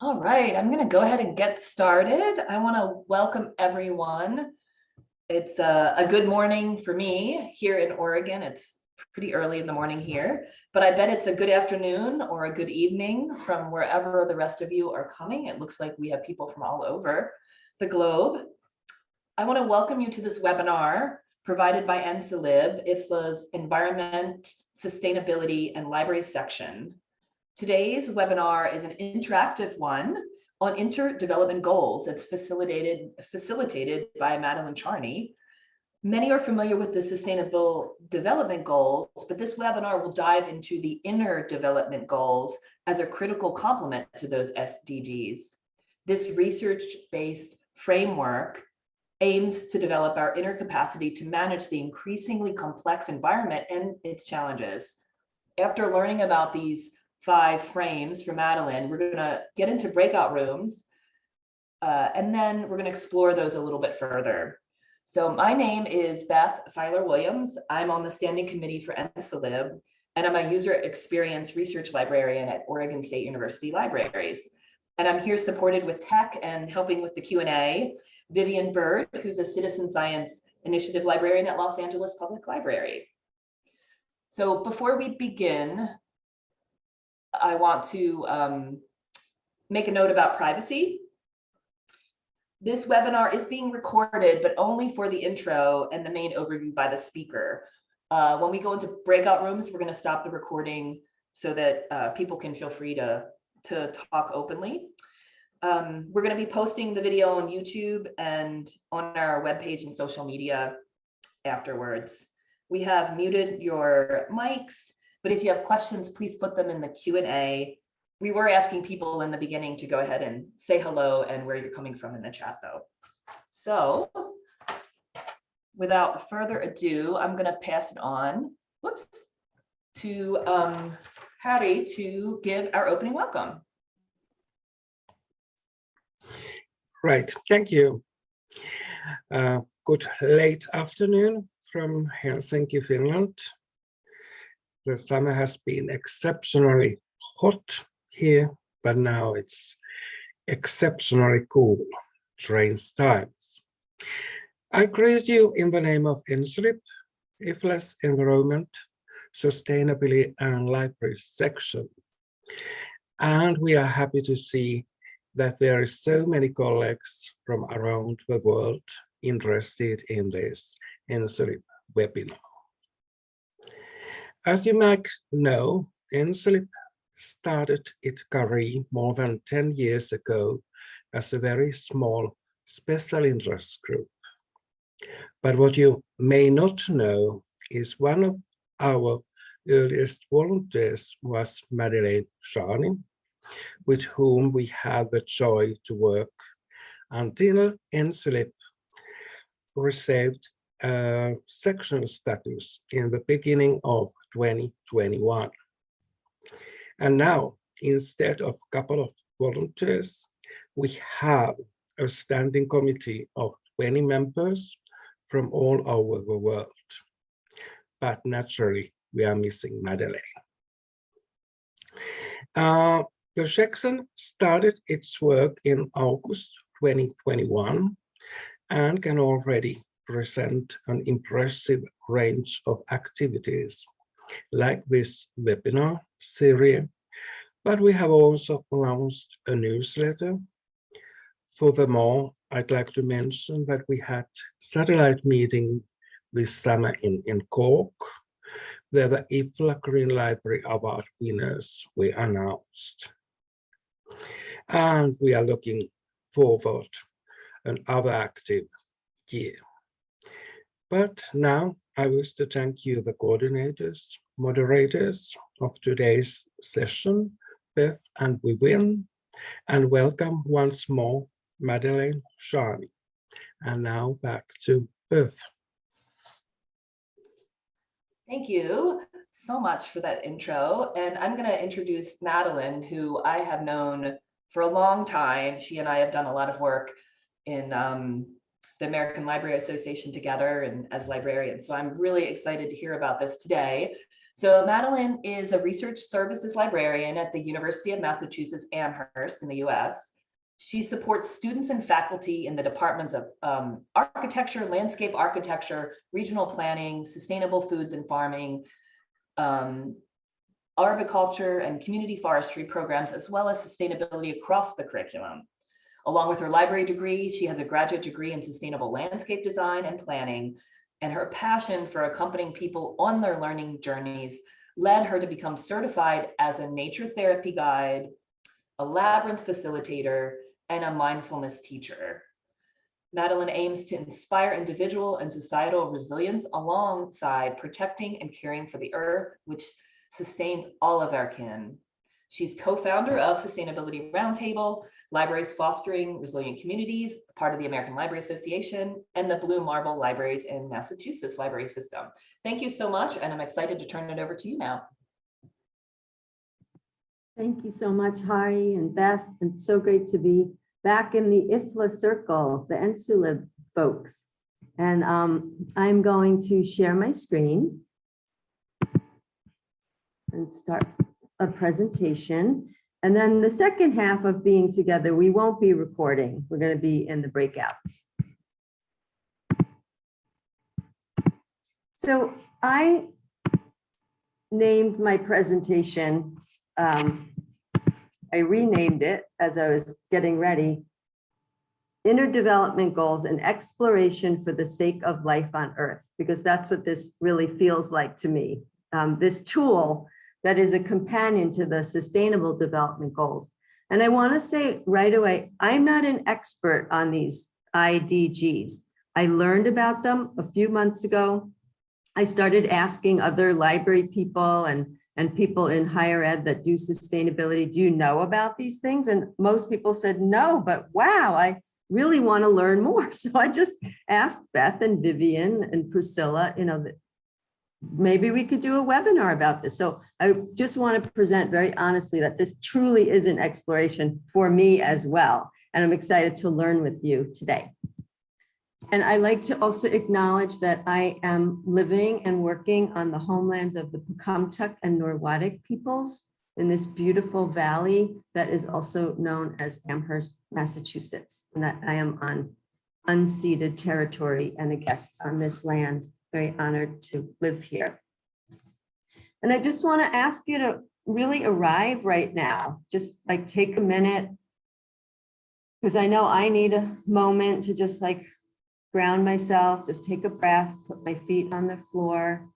All right, I'm going to go ahead and get started. I want to welcome everyone. It's a good morning for me here in Oregon. It's pretty early in the morning here, but I bet it's a good afternoon or a good evening from wherever the rest of you are coming. It looks like we have people from all over the globe. I want to welcome you to this webinar provided by ENSULIB, IFSLA's Environment, Sustainability, and Library section. Today's webinar is an interactive one on interdevelopment goals. It's facilitated by Madeline Charney. Many are familiar with the Sustainable Development Goals, but this webinar will dive into the inner development goals as a critical complement to those SDGs. This research-based framework aims to develop our inner capacity to manage the increasingly complex environment and its challenges. After learning about these 5 frames from Madeline, we're going to get into breakout rooms, and then we're going to explore those a little bit further. So my name is Beth Filer-Williams. I'm on the standing committee for ENSULIB, and I'm a user experience research librarian at Oregon State University Libraries. And I'm here supported with tech and helping with the Q&A, Vivian Bird, who's a citizen science initiative librarian at Los Angeles Public Library. So before we begin, I want to make a note about privacy. This webinar is being recorded, but only for the intro and the main overview by the speaker. When we go into breakout rooms, we're going to stop the recording so that people can feel free to talk openly. We're going to be posting the video on YouTube and on our webpage and social media afterwards. We have muted your mics, but if you have questions, please put them in the Q&A. We were asking people in the beginning to go ahead and say hello and where you're coming from in the chat though. So without further ado, I'm going to pass it on, to Harry to give our opening welcome. Right, thank you. Good late afternoon from Helsinki, Finland. The summer has been exceptionally hot here, but now it's exceptionally cool, strange times. I greet you in the name of ENSULIB, IFSLA's Environment, Sustainability and Library section. And we are happy to see that there are so many colleagues from around the world interested in this ENSULIB webinar. As you might know, ENSULIB started its career more than 10 years ago as a very small special interest group. But what you may not know is one of our earliest volunteers was Madeleine Charney, with whom we had the joy to work until ENSULIB received sectional status in the beginning of 2021. And now, instead of a couple of volunteers, we have a standing committee of 20 members from all over the world. But naturally, we are missing Madeleine. The section started its work in August 2021 and can already present an impressive range of activities like this webinar series, but we have also launched a newsletter. Furthermore, I'd like to mention that we had satellite meeting this summer in Cork, where the IFSLA Green Library Award winners were announced. And we are looking forward to another active year. But now I wish to thank you, the coordinators, moderators of today's session, Beth and Vivian, and welcome once more Madeleine Charney. And now back to Beth. Thank you so much for that intro. And I'm going to introduce Madeline, who I have known for a long time. She and I have done a lot of work in the American Library Association together and as librarians. So I'm really excited to hear about this today. So Madeline is a research services librarian at the University of Massachusetts Amherst in the US. She supports students and faculty in the departments of architecture, landscape architecture, regional planning, sustainable foods and farming, arboriculture and community forestry programs, as well as sustainability across the curriculum. Along with her library degree, she has a graduate degree in sustainable landscape design and planning, and her passion for accompanying people on their learning journeys led her to become certified as a nature therapy guide, a labyrinth facilitator, and a mindfulness teacher. Madeline aims to inspire individual and societal resilience alongside protecting and caring for the earth, which sustains all of our kin. She's co-founder of Sustainability Roundtable, Libraries Fostering Resilient Communities, part of the American Library Association, and the Blue Marble Libraries in Massachusetts library system. Thank you so much, and I'm excited to turn it over to you now. Thank you so much, Hari and Beth. It's so great to be back in the IFLA circle, the ENSULIB folks. And I'm going to share my screen and start a presentation. And then the second half of being together, we won't be recording. We're going to be in the breakouts. So I named my presentation, I renamed it as I was getting ready, Inner Development Goals and Exploration for the Sake of Life on Earth, because that's what this really feels like to me. This tool that is a companion to the Sustainable Development Goals. And I want to say right away, I'm not an expert on these IDGs. I learned about them a few months ago. I started asking other library people and people in higher ed that do sustainability, do you know about these things? And most people said no, but wow, I really want to learn more. So I just asked Beth and Vivian and Priscilla, maybe we could do a webinar about this. So I just want to present very honestly that this truly is an exploration for me as well. And I'm excited to learn with you today. And I like to also acknowledge that I am living and working on the homelands of the Pecumtuck and Norwottuck peoples in this beautiful valley that is also known as Amherst, Massachusetts. And that I am on unceded territory and a guest on this land. Very honored to live here. And I just want to ask you to really arrive right now. Just like take a minute, because I know I need a moment to just like ground myself, just take a breath, put my feet on the floor,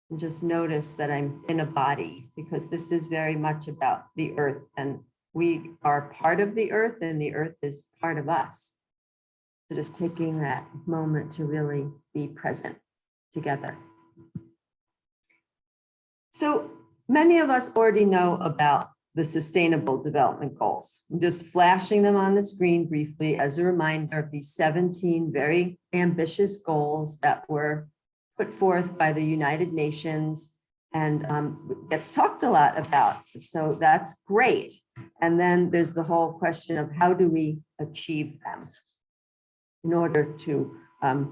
and just notice that I'm in a body, because this is very much about the earth, and we are part of the earth and the earth is part of us. So just taking that moment to really be present together. So many of us already know about the Sustainable Development Goals. I'm just flashing them on the screen briefly as a reminder of these 17 very ambitious goals that were put forth by the United Nations and gets talked a lot about. So that's great. And then there's the whole question of how do we achieve them in order to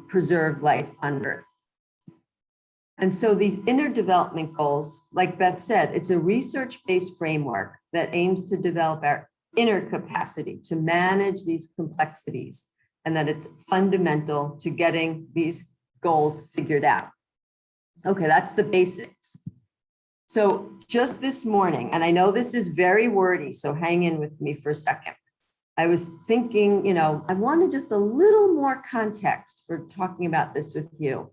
preserve life on Earth. And so these inner development goals, like Beth said, it's a research-based framework that aims to develop our inner capacity to manage these complexities, and that it's fundamental to getting these goals figured out. Okay, that's the basics. So just this morning, and I know this is very wordy, so hang in with me for a second. I was thinking, I wanted just a little more context for talking about this with you.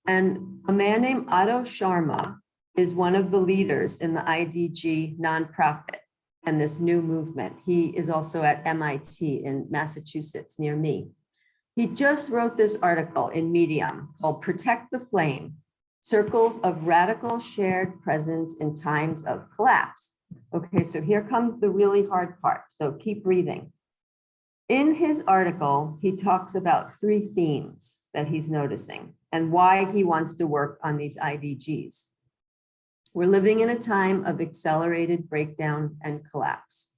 And a man named Otto Sharma is one of the leaders in the IDG nonprofit and this new movement. He is also at MIT in Massachusetts near me. He just wrote this article in Medium called Protect the Flame, Circles of Radical Shared Presence in Times of Collapse. Okay, so here comes the really hard part. So keep breathing. In his article, he talks about 3 themes that he's noticing and why he wants to work on these IDGs. We're living in a time of accelerated breakdown and collapse.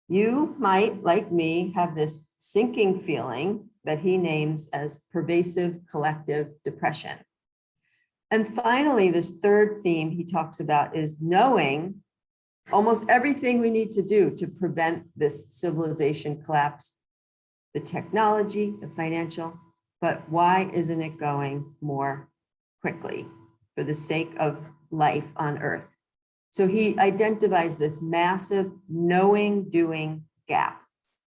You might, like me, have this sinking feeling that he names as pervasive collective depression. And finally, this third theme he talks about is knowing almost everything we need to do to prevent this civilization collapse, the technology, the financial, but why isn't it going more quickly for the sake of life on Earth? So he identifies this massive knowing doing gap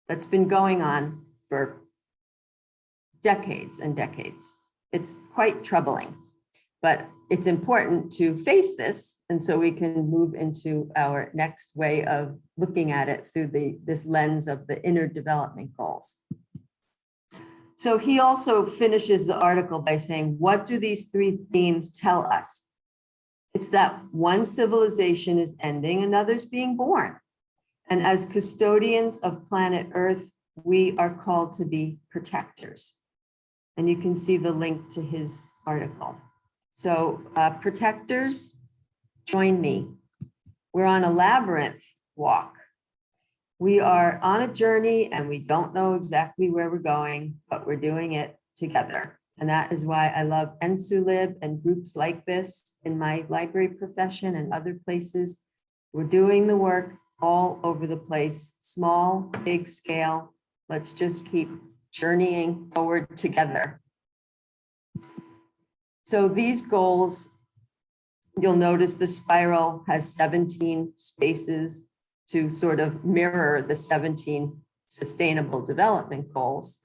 that's been going on for decades and decades. It's quite troubling, but it's important to face this. And so we can move into our next way of looking at it through this lens of the inner development goals. So he also finishes the article by saying, what do these three themes tell us? It's that one civilization is ending, another's being born. And as custodians of planet Earth, we are called to be protectors. And you can see the link to his article. So protectors, join me. We're on a labyrinth walk. We are on a journey and we don't know exactly where we're going, but we're doing it together. And that is why I love ENSULIB and groups like this in my library profession and other places. We're doing the work all over the place, small, big scale. Let's just keep journeying forward together. So these goals, you'll notice the spiral has 17 spaces to sort of mirror the 17 sustainable development goals.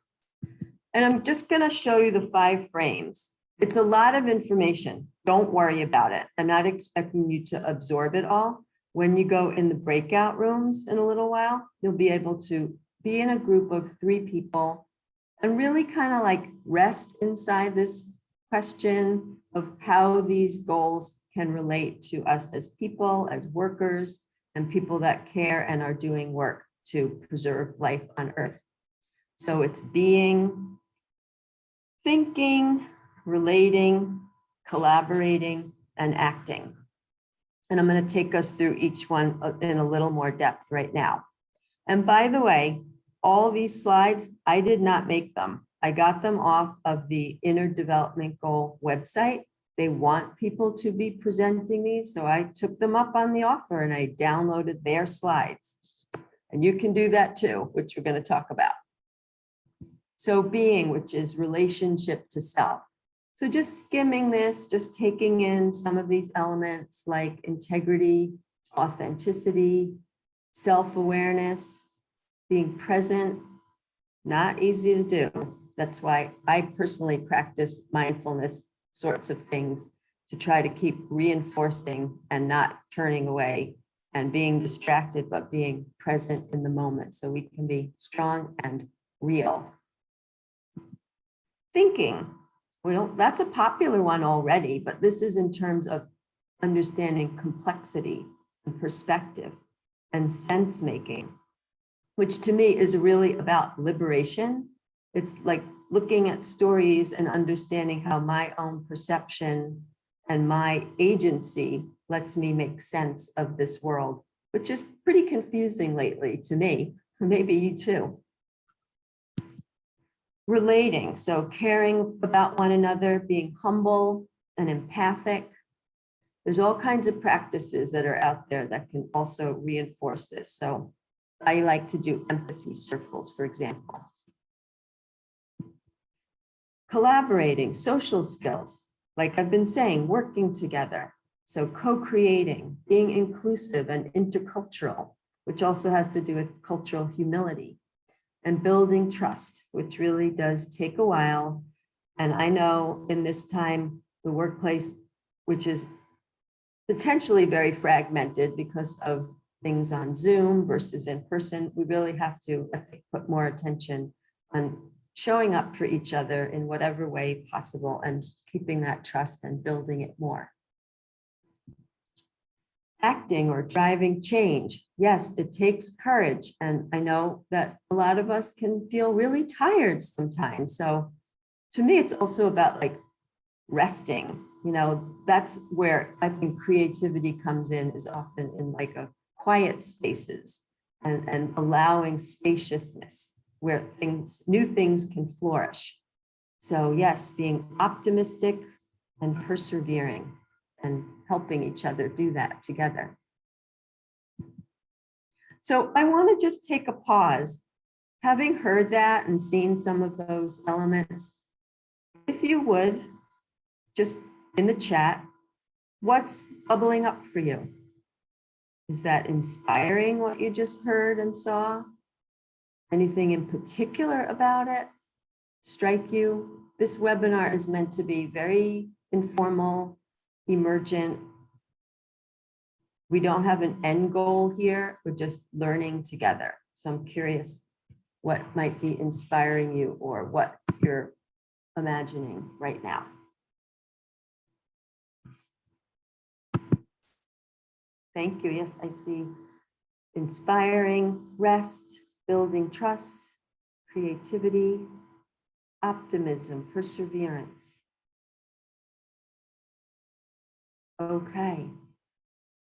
And I'm just going to show you the 5 frames. It's a lot of information. Don't worry about it. I'm not expecting you to absorb it all. When you go in the breakout rooms in a little while, you'll be able to be in a group of 3 people and really kind of like rest inside this question of how these goals can relate to us as people, as workers, and people that care and are doing work to preserve life on Earth. So it's being, thinking, relating, collaborating, and acting. And I'm going to take us through each one in a little more depth right now. And by the way, all these slides, I did not make them. I got them off of the Inner Development Goal website. They want people to be presenting these. So I took them up on the offer and I downloaded their slides. And you can do that too, which we're going to talk about. So being, which is relationship to self. So just skimming this, just taking in some of these elements like integrity, authenticity, self-awareness, being present, not easy to do. That's why I personally practice mindfulness sorts of things to try to keep reinforcing and not turning away and being distracted, but being present in the moment so we can be strong and real. Thinking, well, that's a popular one already, but this is in terms of understanding complexity and perspective and sense making, which to me is really about liberation. It's like looking at stories and understanding how my own perception and my agency lets me make sense of this world, which is pretty confusing lately to me, maybe you too. Relating, so caring about one another, being humble and empathic. There's all kinds of practices that are out there that can also reinforce this. So I like to do empathy circles, for example. Collaborating, social skills, like I've been saying, working together. So co-creating, being inclusive and intercultural, which also has to do with cultural humility, and building trust, which really does take a while. And I know in this time, the workplace, which is potentially very fragmented because of things on Zoom versus in person, we really have to, I think, put more attention on showing up for each other in whatever way possible and keeping that trust and building it more. Acting or driving change. Yes, it takes courage. And I know that a lot of us can feel really tired sometimes. So to me, it's also about like resting. You know, that's where I think creativity comes in, is often in like a quiet spaces and allowing spaciousness where new things can flourish. So yes, being optimistic, and persevering and helping each other do that together. So I want to just take a pause. Having heard that and seen some of those elements, if you would, just in the chat, what's bubbling up for you? Is that inspiring what you just heard and saw? Anything in particular about it strike you? This webinar is meant to be very informal, emergent. We don't have an end goal here. We're just learning together. So I'm curious what might be inspiring you or what you're imagining right now. Thank you. Yes, I see inspiring, rest, building trust, creativity, optimism, perseverance. Okay.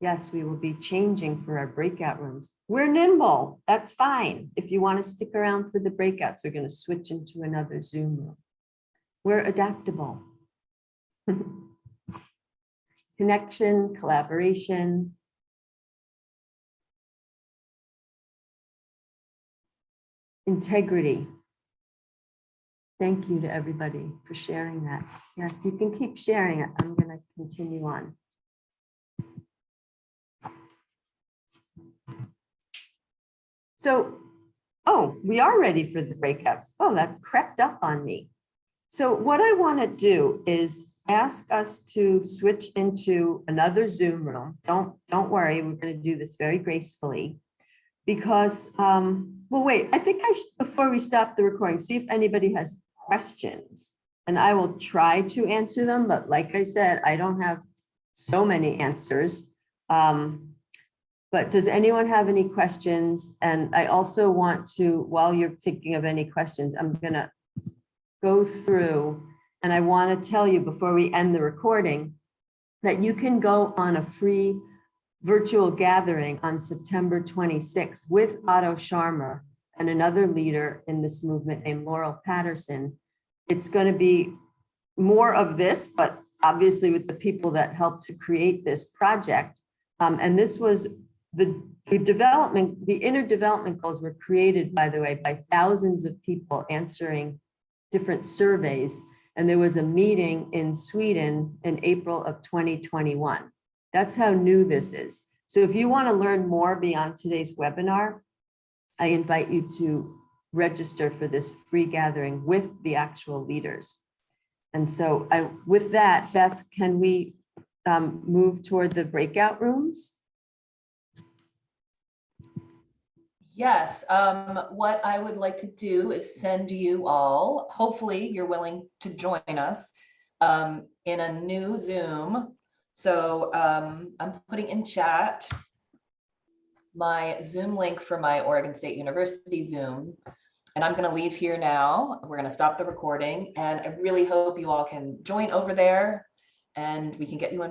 Yes, we will be changing for our breakout rooms. We're nimble. That's fine. If you want to stick around for the breakouts, we're going to switch into another Zoom room. We're adaptable. Connection, collaboration. Integrity. Thank you to everybody for sharing that. Yes, you can keep sharing it. I'm going to continue on. So, oh, we are ready for the breakouts. Oh, that crept up on me. So what I want to do is ask us to switch into another Zoom room. Don't worry, we're going to do this very gracefully because, well, wait, I think before we stop the recording, see if anybody has questions and I will try to answer them. But like I said, I don't have so many answers. But does anyone have any questions? And I also want to, while you're thinking of any questions, I'm going to go through and I want to tell you before we end the recording that you can go on a free virtual gathering on September 26th with Otto Scharmer and another leader in this movement named Laurel Patterson. It's going to be more of this, but obviously with the people that helped to create this project. And this was the inner development goals were created, by the way, by thousands of people answering different surveys. And there was a meeting in Sweden in April of 2021. That's how new this is. So if you want to learn more beyond today's webinar, I invite you to register for this free gathering with the actual leaders. And so with that, Beth, can we move toward the breakout rooms? Yes, what I would like to do is send you all, hopefully you're willing to join us in a new Zoom. So I'm putting in chat my Zoom link for my Oregon State University Zoom. And I'm going to leave here now. We're going to stop the recording. And I really hope you all can join over there and we can get you in break.